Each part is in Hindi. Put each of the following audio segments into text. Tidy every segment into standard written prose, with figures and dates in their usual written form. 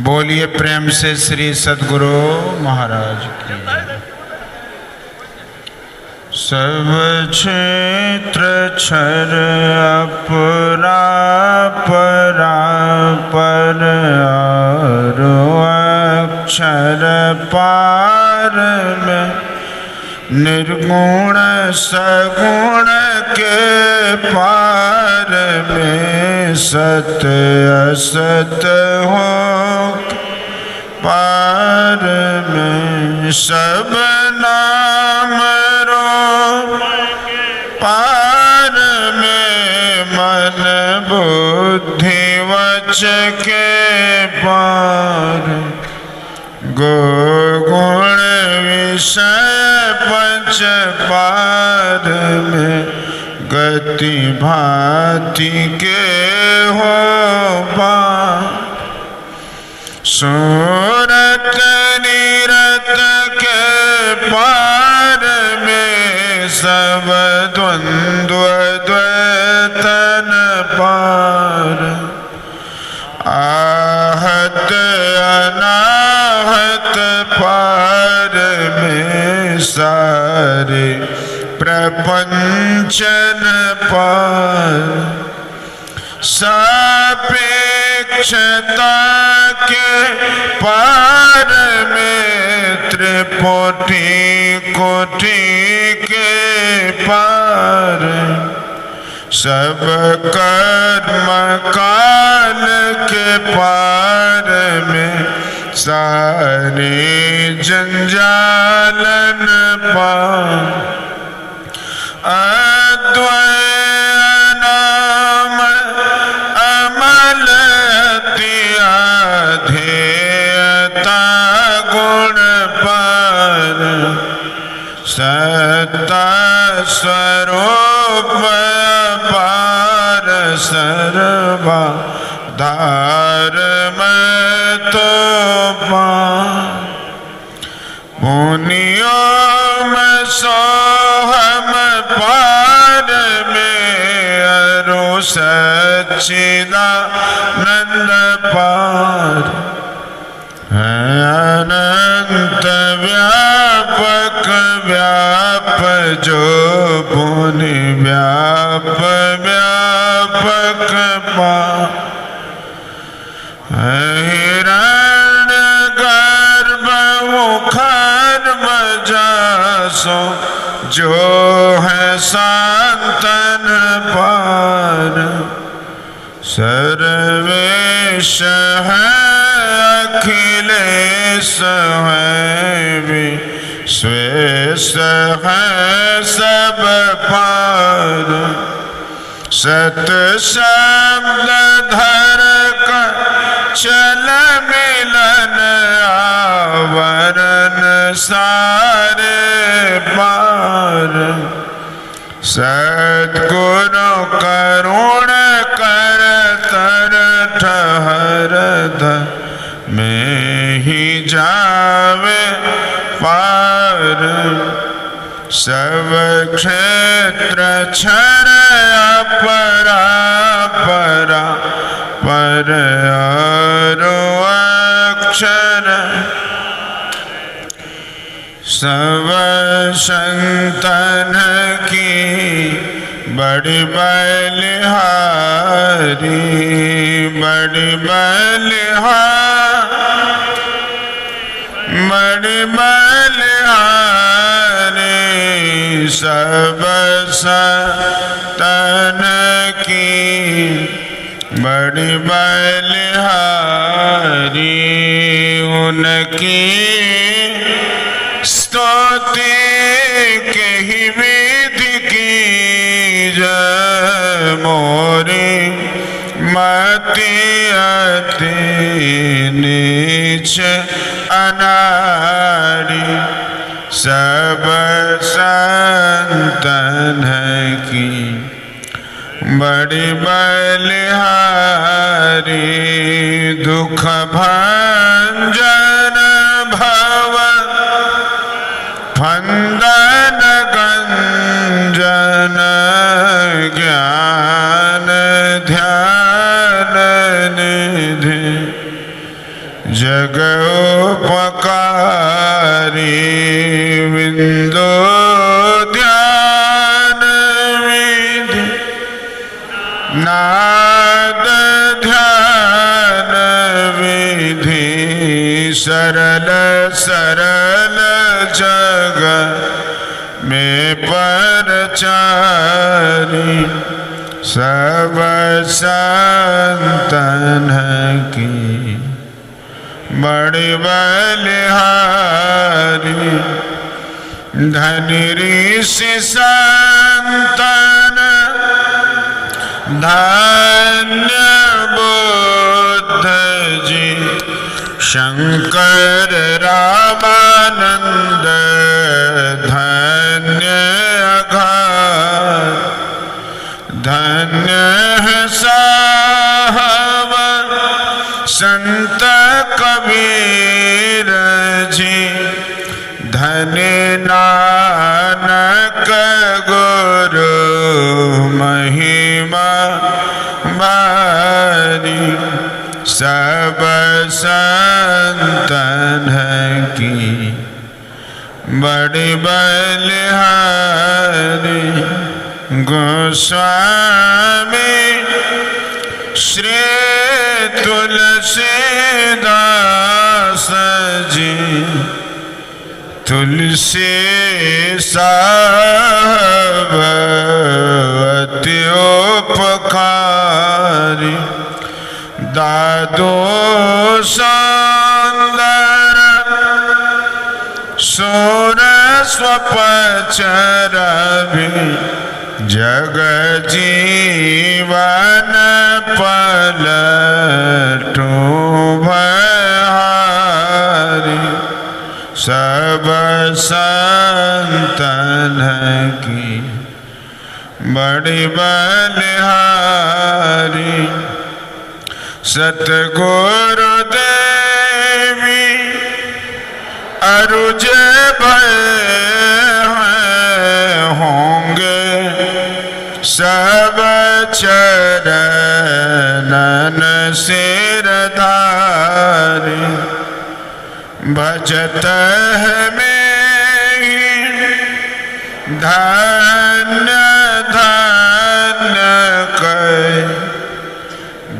बोलिए प्रेम से श्री सद्गुरु महाराज की। सब क्षेत्र क्षर अपरा परा पर अक्षर पार में निर्गुण सगुण के पार में सत असत हो पार में सब नाम रो पार में मन बुद्धि वच के पार गो गुण विषय पंच पार में गति भांति के हो पार सूरत निरत के पार में सब द्वंद्व द्वैतन पार आहत अनाहत पार में सारे प्रपंचन पार सापेक्षता के पार में त्रिपुटी कोटि के पार सब कर्म काल के पार में सारे जंजालन पार अद्वय नाम अमल ध्येयता गुण पार सत्ता स्वरूप पार सर्वा धार में तो पार मुनियों में सोहम पार में अरु सच्चिदानंद पार अनंत व्यापक व्याप जो पुनि व्याप व्यापक पार हिरण्य गर्भ मुखर बजासो जो है सांतन पार सर्वेश है अखिलेश है विश्वेश है सब पार सत शब्द धर कर चल मिलन आवरण सारे पार सद्गुरु करुण कर तर ठहर में ही जावे पार सब क्षेत्र क्षर अपरा परा पर अक्षर सब संतन की बड़ी बलिहारी बड़ी बलिहारी सब संतन की बड़ी बलिहारी उनकी स्तुति के ही विधि की जय मोरी मति अति नीच अनाड़ी सब संतन की बड़ी बलिहारी दुख भंजन भव फंदन गंजन ज्ञान ध्यान निधि जग उपकारी विंदो ध्यान विधि नाद ध्यान विधि सरल सरल जग में परचारी सब संतन की बड़ी बलिहारी धनि ऋषि संतन धन्य बुद्ध जी शंकर रामानंद धन्य अघात धन्य है साहब संत कबीर जी धन्य नानक गुरु महिमा बारी सब संतन की बड़ी बलिहारी गोस्वामी श्री तुलसीदास जी तुलसी साहब अति उपकारी दादो सुंदर सुर स्वपचर जग जीवन पलटू भहारी सब संतन की बड़ी बलिहारी सतगुरु देवी अरुज भय होंगे सब चरणन सिरधारी भजत है में धन्य धन्य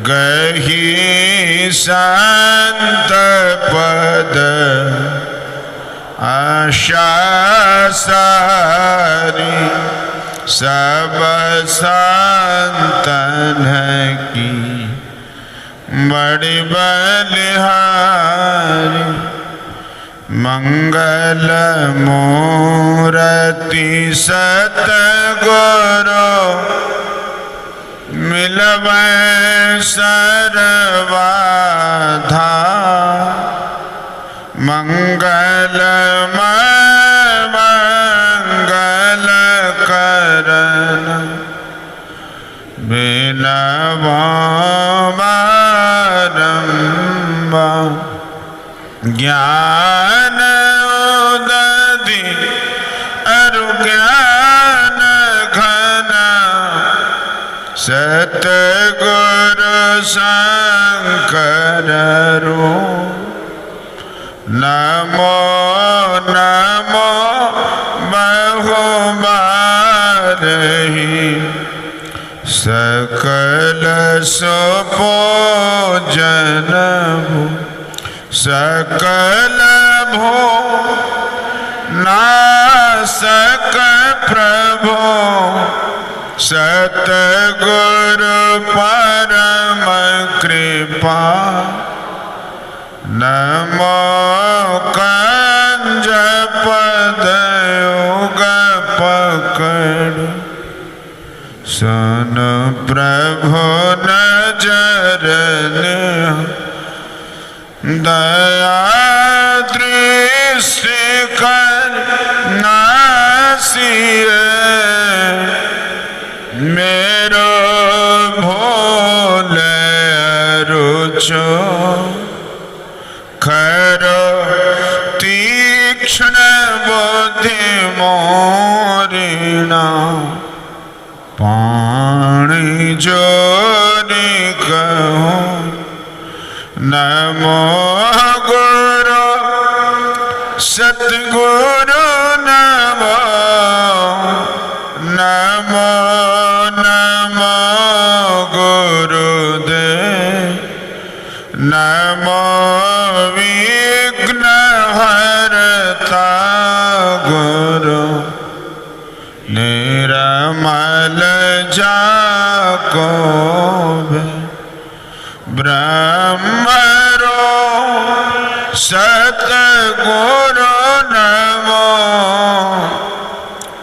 गही शांत पद आशा सारी सब संतन की बड़ी बलिहारी मंगल मूर्ति सतगुरु मिलवै सर्वाधा मंगल मंगल करन बिनवारंबार ज्ञान उदधि अरु ज्ञान घन सतगुरु शंकर रो नमो नमो बहुबारहि सकल सुपूजन सकल भो नासक प्रभो सतगुरु परम कृपा नमो कंज पद युग पकड़ सन प्रभु नजर दया दृष्टि कर नासिए मेरो भोले रुचो खरो तीक्ष्ण बुद्धि मोरिणा पाणी जोरी कहो नमो गुरु सतगुरु नमो नमो नमो गुरुदेव नमो विघ्नहर्ता गुरु निर्मल जाको ब्रह्मरो सतगुरु नमो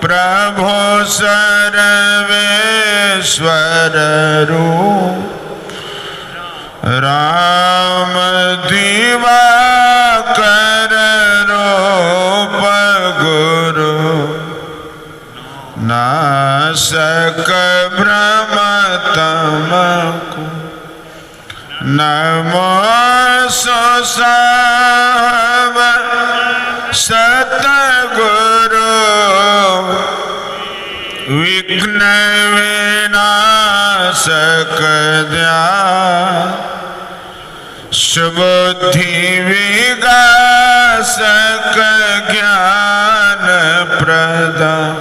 प्रभु सर्वेश्वर राम दिवाकर रूप गुरु नासक ब्रह्म तमको नमो साहब सतगुरु विघ्न विनाशक दयाल सुबुद्धि विगासक ज्ञान प्रदान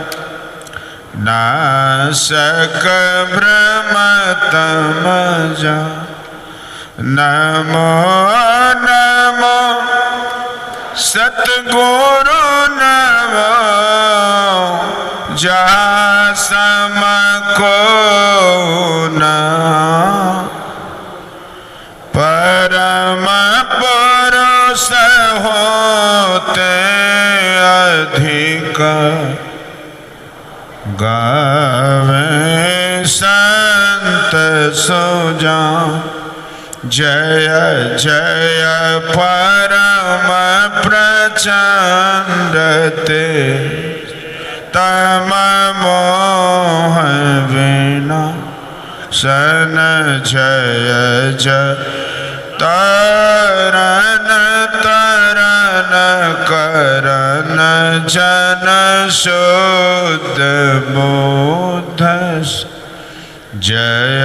नाशक ब्रह्म तमजा नमो नमो सतगुरु नमो जहाँ समको न परम पुरुष होते अधिक गावे संत सुजा जय जय परम प्रचंड ते तम मोह विना सन जय जय तरन तरन करन जन शुद्ध बोध जय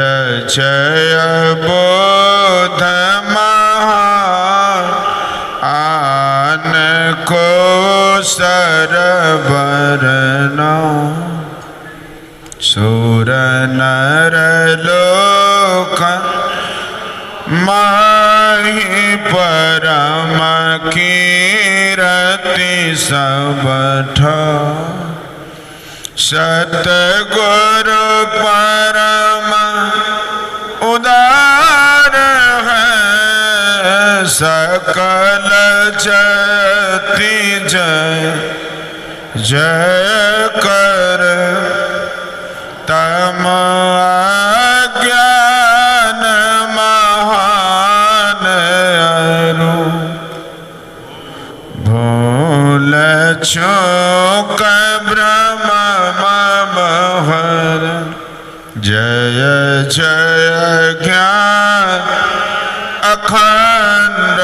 जय बोध महान को सरबरना सुर नर लोक माहि परम कीरति सबठ सतगुरु परम उदार है सकल जति जय जय कर तम अज्ञान महान अरु भूल चूक ब्रह्म महर जय जय ज्ञान अखंड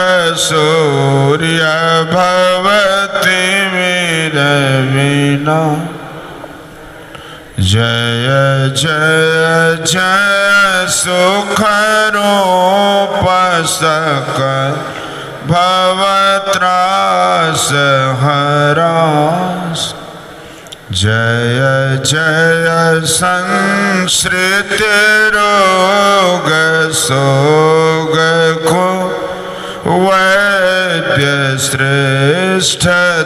सूर्य भवति वीरवीना जय जय जय सुख रूप सकल भवत्रास हरास जय जय संसृत रोग सोग को वैद्य श्रेष्ठतर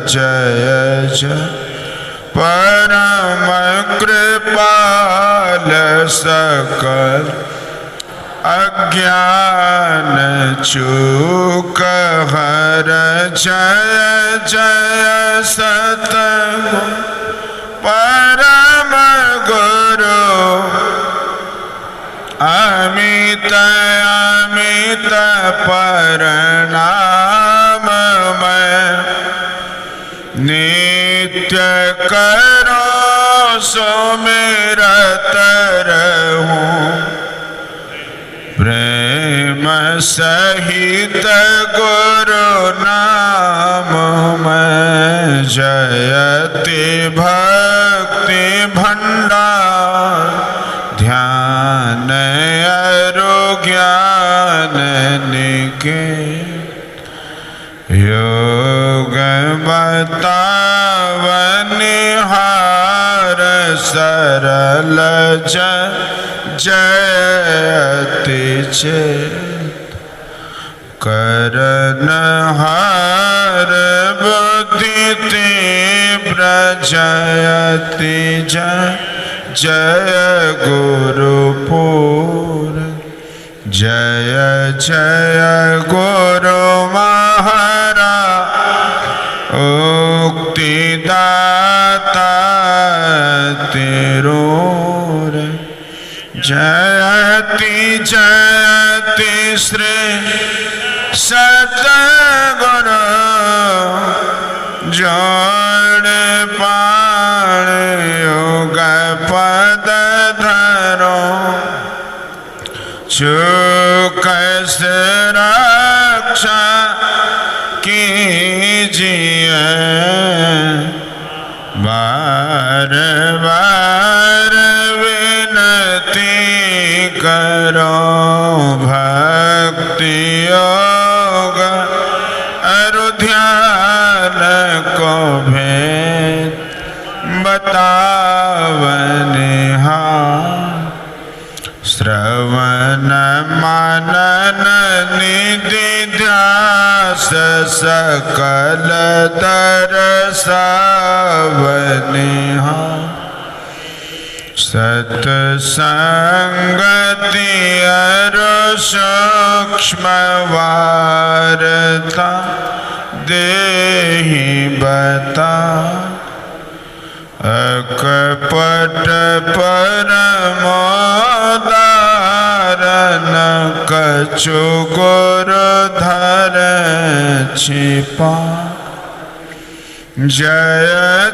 जय जय परम कृपाल सकल अज्ञान चूक हर जय जय सतगुरु परम गुरु अमित अमित प्रणाम मैं नित्य करो सुमिरत रहूं प्रेम सहित गुरु नाम में जयति भक्ति भंडार ध्यान अरु ज्ञान के योग बतावनिहार सरल जयति चित करनहार बुद्धि तीव्र जयति जय गुरुपुर जय जय गुरु महाराज उक्तिदाता तिरूर जयति जयति श्री सतगुरु जोड़ पाण योग पद धरो चुकस रक्षा कीजिए बार बार विनती करो भक्ति योग अरु ध्यान को भेद बतावनिहार श्रवण मनन निधिध्यास सकल दरसावनिहार सत्संगति अरु सूक्ष्म वार्ता देहि बता अकपट परमोदारन कछु गुरु धर छिपा जय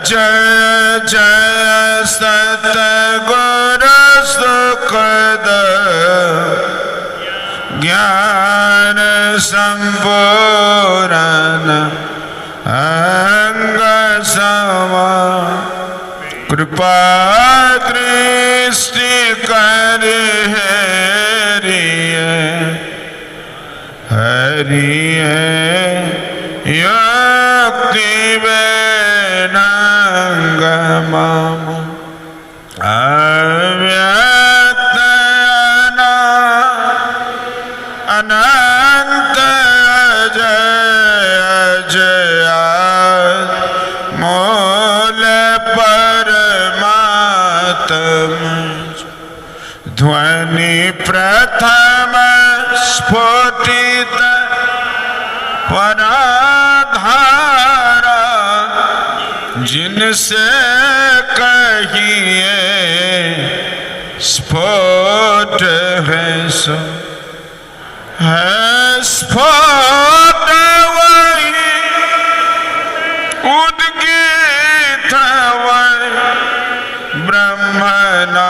जय जय सतगुरु सुखद ज्ञान संपूर्ण अंग समा कृपा दृष्टि कर हरिये युक्ति वेदांग मम अव्यक्त अनंत जय जय मूल परमात्मा ध्वनि प्रथम स्फुटित पराधारा जिनसे कहिए स्फुट है सो है स्फुट वही उद्गीत वही ब्रह्मना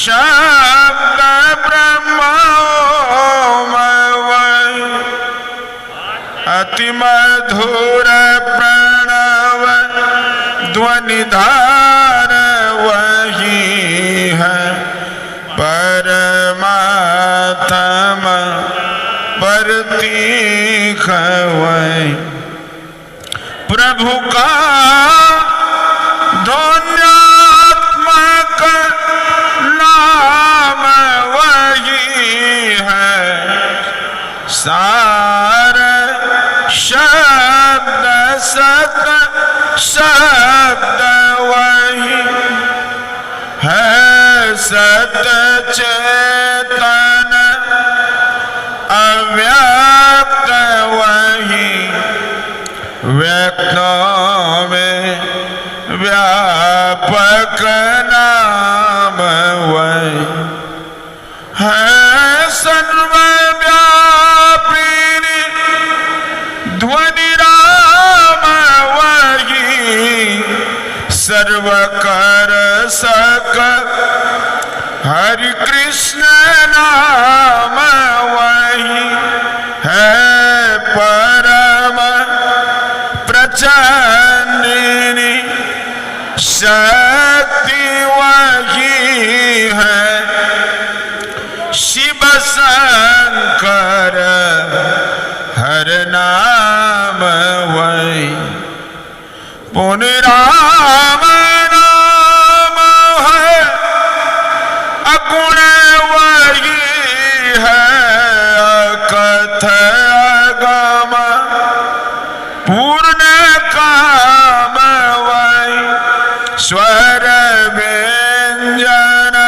शब्द ब्रह्मोमय अति मधुर प्रणव ध्वनिधार वही है परमात्मा प्रतीक वही प्रभु का ध्वन्यात्मक नाम वही है सार शब्द सत शब्द वही है सत चेतन अव्यक्त वही व्यक्तों में व्यापक नाम वही है सर्वव्यापी ध्वनि राम वही सर्व कर सक हरि कृष्ण नाम वही है परम प्रचंडिनी शक्ति वही है शिव शंकर हर नाम वही पुनि राम नाम है अगुण वही है अकथ अगम पूर्ण काम वही स्वर व्यंजन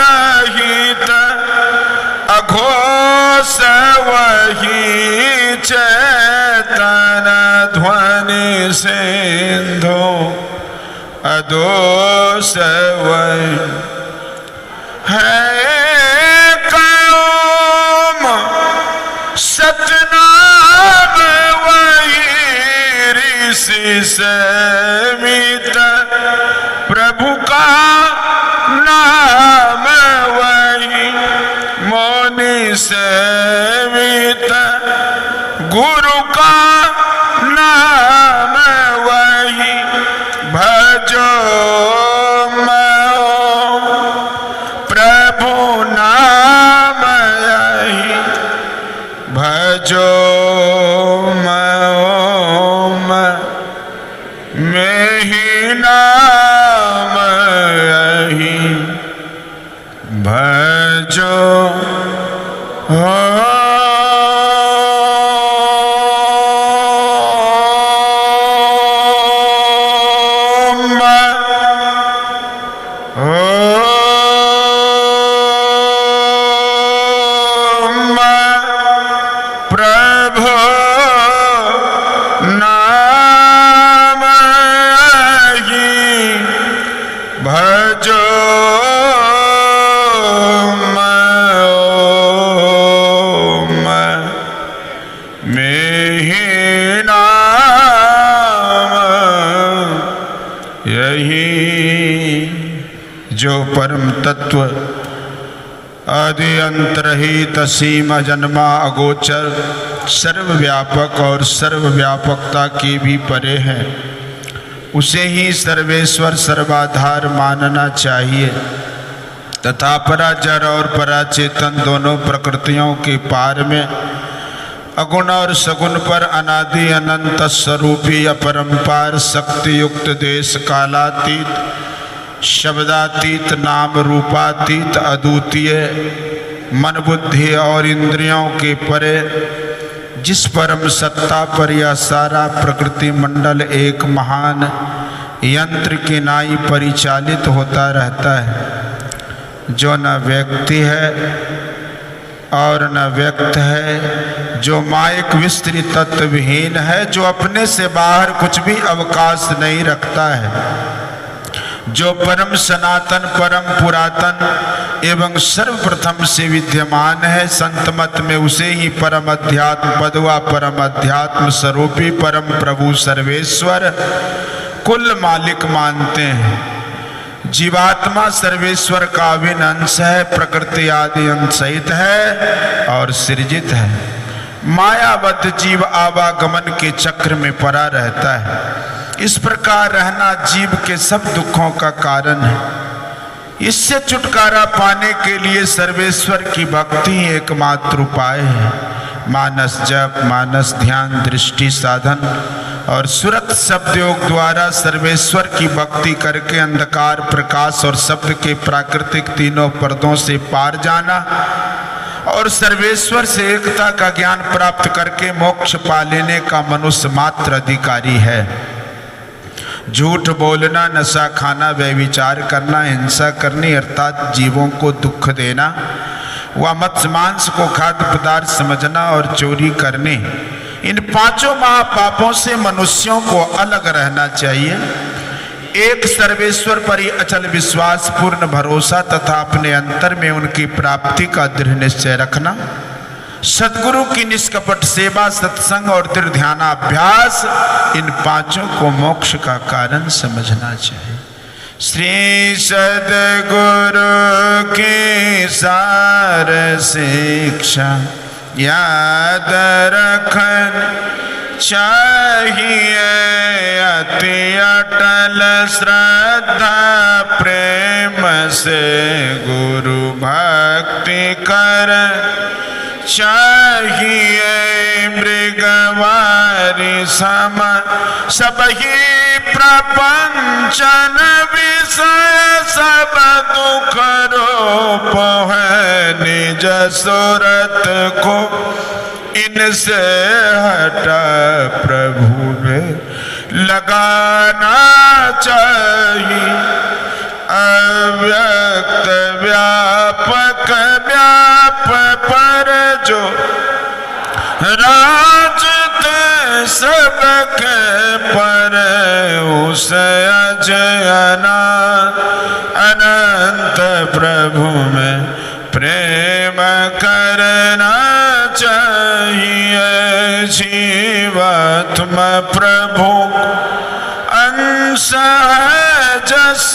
रहित अघोष वही चेतन ध्वनि सिंधु अदोष वही है कयोम सतनाम वही ऋषि समित प्रभु का नाम वही मुनि समित गुरु का नाम वही भजो मो प्रभु नाम यही भजो में ही नाम यही भजो प्रभु नाम ही भजो में ही नाम यही जो परम तत्व आदि अंतरहित असीम अजन्मा अगोचर सर्वव्यापक और सर्वव्यापकता के भी परे है, उसे ही सर्वेश्वर सर्वाधार मानना चाहिए तथा पराजर और पराचेतन दोनों प्रकृतियों के पार में अगुण और सगुण पर अनादि अनंत स्वरूपी अपरंपार शक्ति युक्त देश कालातीत शब्दातीत नाम रूपातीत अद्वितीय मन बुद्धि और इंद्रियों के परे जिस परम सत्ता पर यह सारा प्रकृति मंडल एक महान यंत्र की नाई परिचालित होता रहता है, जो न व्यक्ति है और न व्यक्त है, जो मायक विस्तृत तत्वहीन है, जो अपने से बाहर कुछ भी अवकाश नहीं रखता है, जो परम सनातन परम पुरातन एवं सर्वप्रथम से विद्यमान है। संत मत में उसे ही परम अध्यात्म पदवा परम अध्यात्म स्वरूपी परम प्रभु सर्वेश्वर कुल मालिक मानते हैं। जीवात्मा सर्वेश्वर का अभिन्न अंश है, प्रकृति आदि अंश सहित है और सृजित है। मायाबद्ध जीव आवागमन के चक्र में पड़ा रहता है। इस प्रकार रहना जीव के सब दुखों का कारण है। इससे छुटकारा पाने के लिए सर्वेश्वर की भक्ति ही एकमात्र उपाय है। मानस जप, मानस ध्यान, दृष्टि साधन और सुरत शब्द योग द्वारा सर्वेश्वर की भक्ति करके अंधकार प्रकाश और शब्द के प्राकृतिक तीनों पर्दों से पार जाना और सर्वेश्वर से एकता का ज्ञान प्राप्त करके मोक्ष पा लेने का मनुष्य मात्र अधिकारी है। झूठ बोलना, नशा खाना, व्यभिचार करना, हिंसा करनी अर्थात जीवों को दुख देना, व मत्स्य मांस को खाद्य पदार्थ समझना और चोरी करने, इन पांचों महापापों से मनुष्यों को अलग रहना चाहिए। एक सर्वेश्वर पर ही अचल विश्वास, पूर्ण भरोसा तथा अपने अंतर में उनकी प्राप्ति का दृढ़ निश्चय रखना, सद्गुरु की निष्कपट सेवा, सत्संग और दृढ़ ध्यानाभ्यास, इन पांचों को मोक्ष का कारण समझना चाहिए। श्री सद्गुरु की सार शिक्षा याद रखन चाहिए। अति अटल श्रद्धा प्रेम से गुरु भक्ति कर चाहिए। मृग सम सब ही प्रपंचन विषय सब दुख रूप है निज सुरत को इनसे हटा प्रभु में लगाना चाहिए। अव्यक्त व्यापक व्याप पर जो राजते सबके पर उस अजयना अनंत प्रभु में प्रेम करना चाहिए। जीवात्मा प्रभु अंश है जस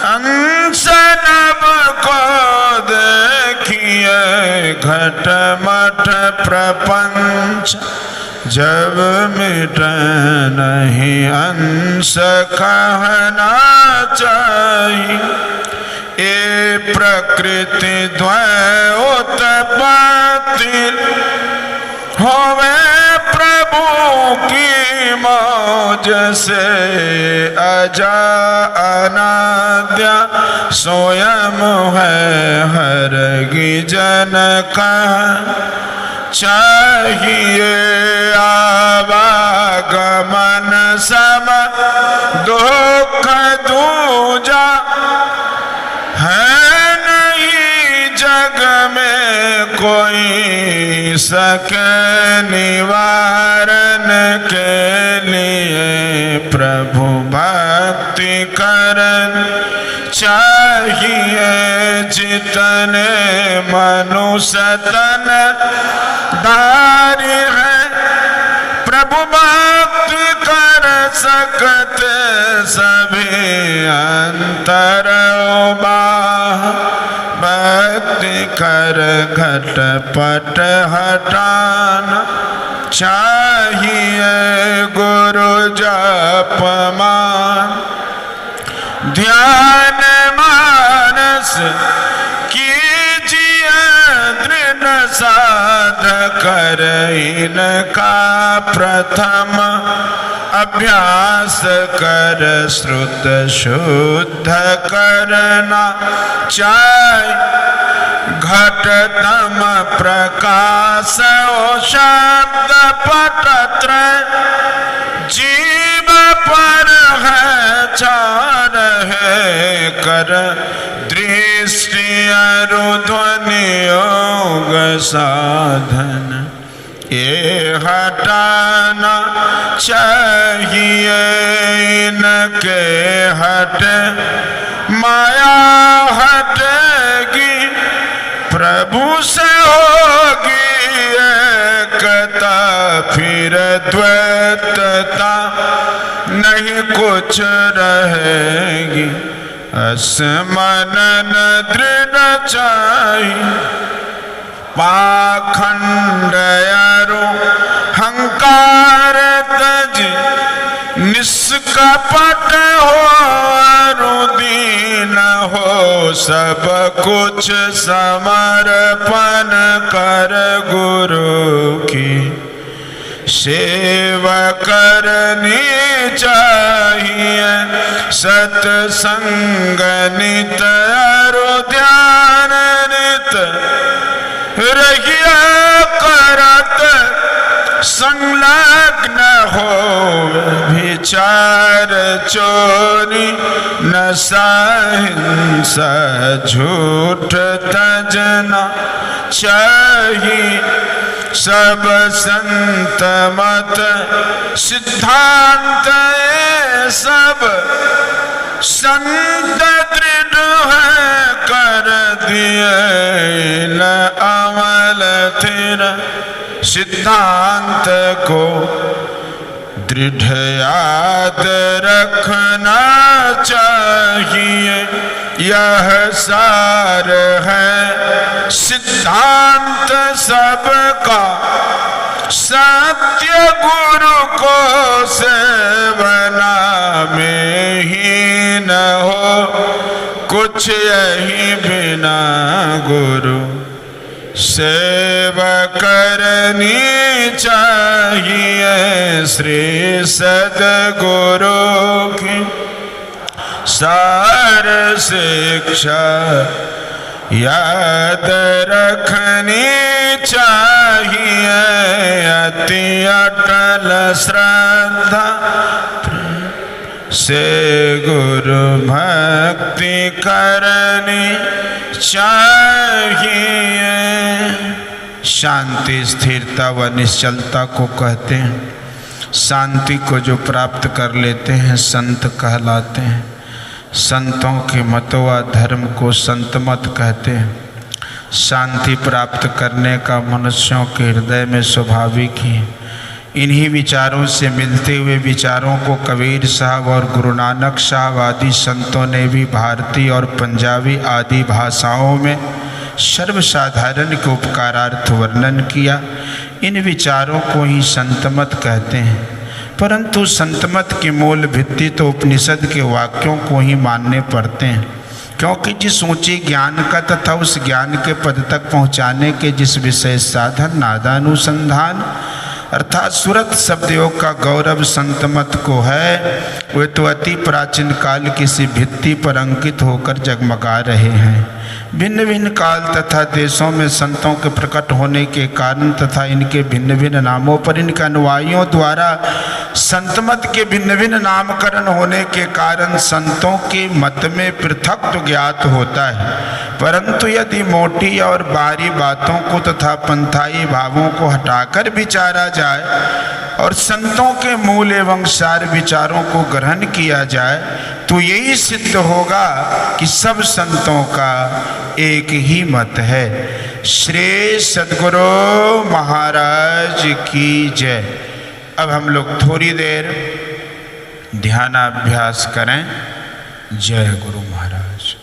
अंश नभ को देखिए घट मठ प्रपंच जब मिट नहीं अंश कहना चाहिए। ये प्रकृति द्वय उत्पत्ति होवे प्रभु की मौज से अजा अनाद्या स्वयं है हरगी जन कह चाहिए। आवागमन सम दुख दूजा है नहीं जग में कोई सके निवारण के लिए प्रभु भक्ति करन चाहिए। जितने मनुष्य तन धारी है प्रभु भक्ति कर सकते सभी अंतर बाह भक्ति कर घट पट हटाना चाहिए। गुरु जपमान ध्यान मानस कीजिए दृढ़ साध कर इनका प्रथम अभ्यास कर श्रुत शुद्ध करना चाहिए। घटतम प्रकाश ओ शब्द पटत्र जीव पर है चार है कर दृष्टि अरुध्वनि योग साधन ये हटाना चाहिए। इनके हट माया हटेगी प्रभु से होगी एकता फिर द्वैतता नहीं कुछ रहेगी। असमनन दृढ़ चाहिए। पाखंड अरु हंकार तज निष्कपट हो अरुदीन हो सब कुछ समर्पण कर गुरु की सेवा करनी चाहिए। सत्संग नित अरु ध्यान नित रहिया करत संलग्न हो विचार चोरी नशा हिंसा झूठ तजना चाहिए। सब संत मत सिद्धांत सब संत दृढ़ है कर दिए न अमल थिर सिद्धांत को दृढ़ याद रखना चाहिए। यह सार है सिद्धांत सबका सत्य गुरु को सेवना में ही न हो कुछ यही बिना गुरु सेवा करनी चाहिए। श्री सद्गुरु की सार शिक्षा याद रखनी चाहिए। अति अटल श्रद्धा से गुरु भक्ति करनी चाहिए। शांति स्थिरता व निश्चलता को कहते हैं। शांति को जो प्राप्त कर लेते हैं संत कहलाते हैं। संतों के मत व धर्म को संत मत कहते हैं। शांति प्राप्त करने का मनुष्यों के हृदय में स्वाभाविक ही। इन्हीं विचारों से मिलते हुए विचारों को कबीर साहब और गुरु नानक साहब आदि संतों ने भी भारतीय और पंजाबी आदि भाषाओं में सर्वसाधारण के उपकारार्थ वर्णन किया। इन विचारों को ही संतमत कहते हैं। परंतु संतमत की मूल भित्ति तो उपनिषद के वाक्यों को ही मानने पड़ते हैं, क्योंकि जिस ऊंचे ज्ञान का तथा उस ज्ञान के पद तक पहुँचाने के जिस विशेष साधन नादानुसंधान अर्थात सुरत शब्दयोग का गौरव संतमत को है, वे तो अति प्राचीन काल किसी भित्ति पर अंकित होकर जगमगा रहे हैं। भिन्न भिन्न काल तथा देशों में संतों के प्रकट होने के कारण तथा इनके भिन्न भिन्न नामों पर इनके अनुयायियों द्वारा संतमत के भिन्न भिन्न नामकरण होने के कारण संतों के मत में पृथक तो ज्ञात होता है। परंतु यदि मोटी और बारी बातों को तथा पंथाई भावों को हटाकर विचारा जाए और संतों के मूल एवं सार विचारों को ग्रहण किया जाए तो यही सिद्ध होगा कि सब संतों का एक ही मत है। श्री सद्गुरु महाराज की जय। अब हम लोग थोड़ी देर ध्यानाभ्यास करें। जय गुरु महाराज।